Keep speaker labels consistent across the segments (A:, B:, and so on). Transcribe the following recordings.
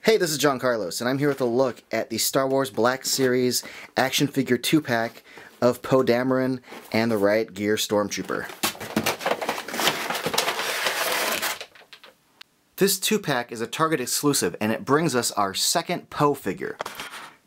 A: Hey, this is John Carlos, and I'm here with a look at the Star Wars Black Series action figure 2-pack of Poe Dameron and the Riot Gear Stormtrooper. This 2-pack is a Target exclusive, and it brings us our second Poe figure.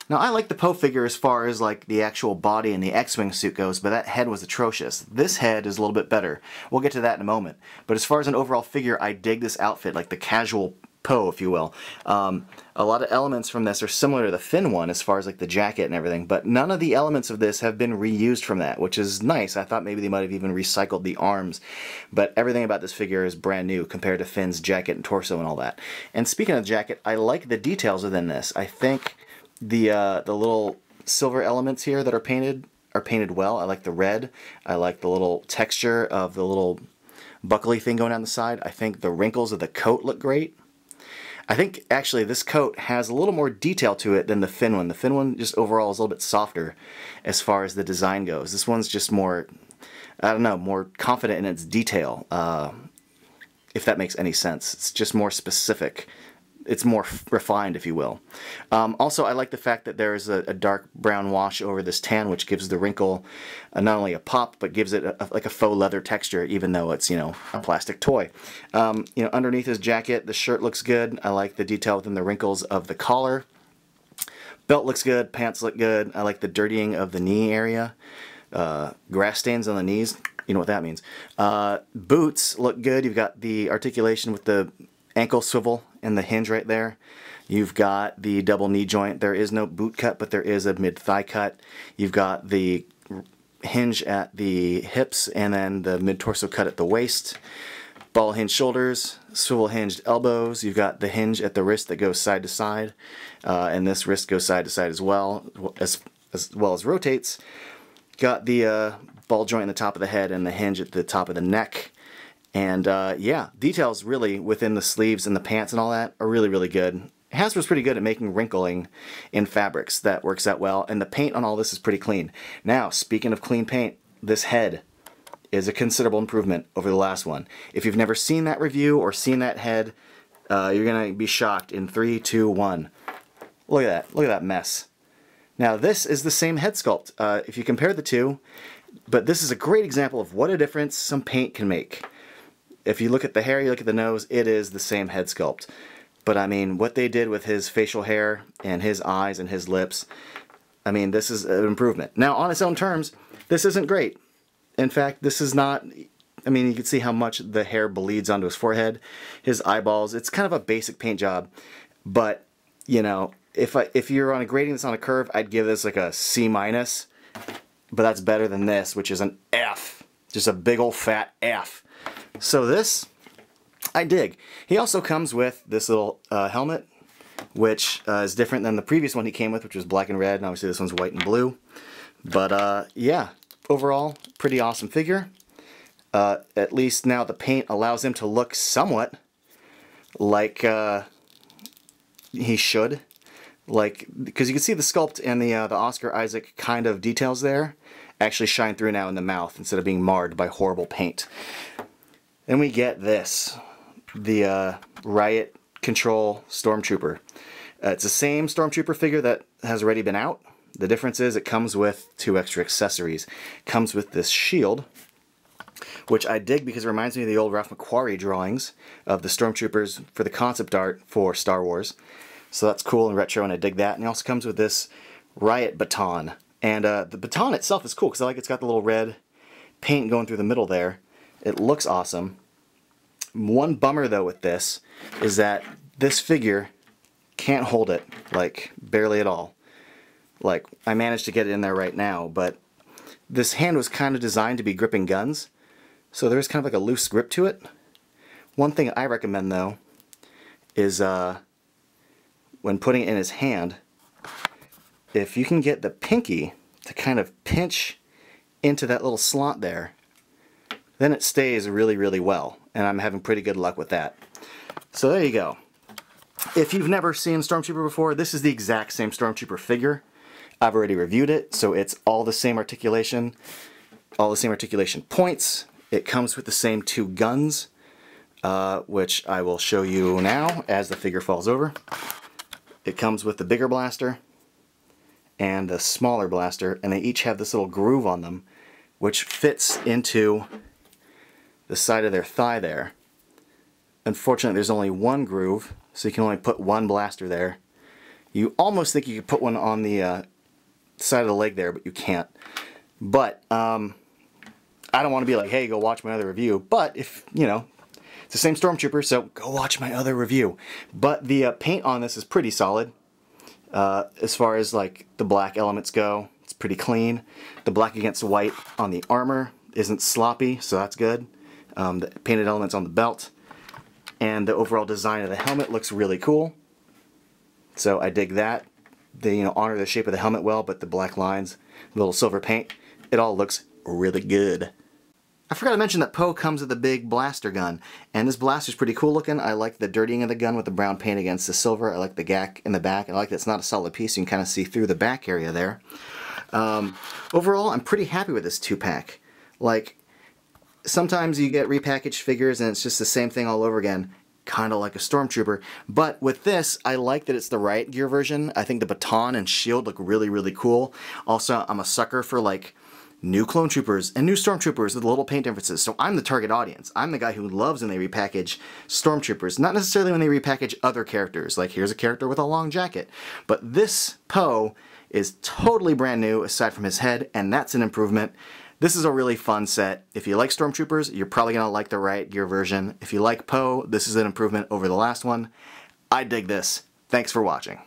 A: Now, I like the Poe figure as far as like the actual body and the X-Wing suit goes, but that head was atrocious. This head is a little bit better. We'll get to that in a moment. But as far as an overall figure, I dig this outfit, like the casual Poe, if you will. A lot of elements from this are similar to the Finn one as far as like the jacket and everything, but none of the elements of this have been reused from that, which is nice. I thought maybe they might have even recycled the arms, but everything about this figure is brand new compared to Finn's jacket and torso and all that. And speaking of the jacket, I like the details within this. I think the little silver elements here that are painted well. I like the red. I like the little texture of the little buckly thing going down the side. I think the wrinkles of the coat look great. I think actually this coat has a little more detail to it than the Finn one. The Finn one just overall is a little bit softer as far as the design goes. This one's just more, I don't know, more confident in its detail, if that makes any sense. It's just more specific. It's more refined, if you will. Also, I like the fact that there is a dark brown wash over this tan, which gives the wrinkle not only a pop, but gives it like a faux leather texture, even though it's, you know, a plastic toy. You know, underneath his jacket, the shirt looks good. I like the detail within the wrinkles of the collar. Belt looks good. Pants look good. I like the dirtying of the knee area. Grass stains on the knees. You know what that means. Boots look good. You've got the articulation with the ankle swivel and the hinge right there. You've got the double knee joint. There is no boot cut, but there is a mid-thigh cut. You've got the hinge at the hips and then the mid-torso cut at the waist. Ball hinge shoulders, swivel hinged elbows. You've got the hinge at the wrist that goes side to side, and this wrist goes side to side as well as rotates. Got the ball joint in the top of the head and the hinge at the top of the neck. And yeah, details really within the sleeves and the pants and all that are really, really good. Hasbro's pretty good at making wrinkling in fabrics. That works out well. And the paint on all this is pretty clean. Now, speaking of clean paint, this head is a considerable improvement over the last one. If you've never seen that review or seen that head, you're going to be shocked in 3, 2, 1. Look at that. Look at that mess. Now, this is the same head sculpt. If you compare the two, but this is a great example of what a difference some paint can make. If you look at the hair, you look at the nose, it is the same head sculpt. But I mean, what they did with his facial hair and his eyes and his lips, I mean, this is an improvement. Now, on its own terms, this isn't great. In fact, this is not, I mean, you can see how much the hair bleeds onto his forehead, his eyeballs. It's kind of a basic paint job. But, you know, if you're on a grading that's on a curve, I'd give this like a C-. But that's better than this, which is an F. Just a big old fat F. So this, I dig. He also comes with this little helmet, which is different than the previous one he came with, which was black and red, and obviously this one's white and blue. But yeah, overall, pretty awesome figure. At least now the paint allows him to look somewhat like he should. Like, because you can see the sculpt and the Oscar Isaac kind of details there actually shine through now in the mouth instead of being marred by horrible paint. Then we get this, the Riot Control Stormtrooper. It's the same Stormtrooper figure that has already been out. The difference is it comes with 2 extra accessories. It comes with this shield, which I dig because it reminds me of the old Ralph McQuarrie drawings of the Stormtroopers for the concept art for Star Wars. So that's cool and retro, and I dig that. And it also comes with this Riot Baton. And the baton itself is cool because I like it's got the little red paint going through the middle there. It looks awesome. One bummer though with this is that this figure can't hold it, like barely at all. Like, I managed to get it in there right now, but this hand was kind of designed to be gripping guns, so there's kind of like a loose grip to it. One thing I recommend though is when putting it in his hand, if you can get the pinky to kind of pinch into that little slot there, then it stays really, really well. And I'm having pretty good luck with that. So there you go. If you've never seen Stormtrooper before, this is the exact same Stormtrooper figure. I've already reviewed it, so it's all the same articulation points. It comes with the same 2 guns, which I will show you now as the figure falls over. It comes with the bigger blaster and the smaller blaster, and they each have this little groove on them, which fits into the side of their thigh there. Unfortunately, there's only one groove, so you can only put one blaster there. You almost think you could put one on the side of the leg there, but you can't. But I don't want to be like, hey, go watch my other review. But if, you know, it's the same Stormtrooper, so go watch my other review. But the paint on this is pretty solid. As far as like the black elements go, it's pretty clean. The black against white on the armor isn't sloppy, so that's good. The painted elements on the belt and the overall design of the helmet looks really cool. So I dig that. They, you know, honor the shape of the helmet well, but the black lines, the little silver paint, it all looks really good. I forgot to mention that Poe comes with a big blaster gun, and this blaster's pretty cool looking. I like the dirtying of the gun with the brown paint against the silver. I like the gack in the back. I like that it's not a solid piece. You can kind of see through the back area there. Overall, I'm pretty happy with this 2-pack. Like, sometimes you get repackaged figures and it's just the same thing all over again, kind of like a Stormtrooper. But with this, I like that it's the Riot Gear version. I think the baton and shield look really, really cool. Also, I'm a sucker for like new clone troopers and new stormtroopers with little paint differences. So I'm the target audience. I'm the guy who loves when they repackage stormtroopers. Not necessarily when they repackage other characters. Like here's a character with a long jacket. But this Poe is totally brand new aside from his head, and that's an improvement. This is a really fun set. If you like stormtroopers, you're probably going to like the Riot Gear version. If you like Poe, this is an improvement over the last one. I dig this. Thanks for watching.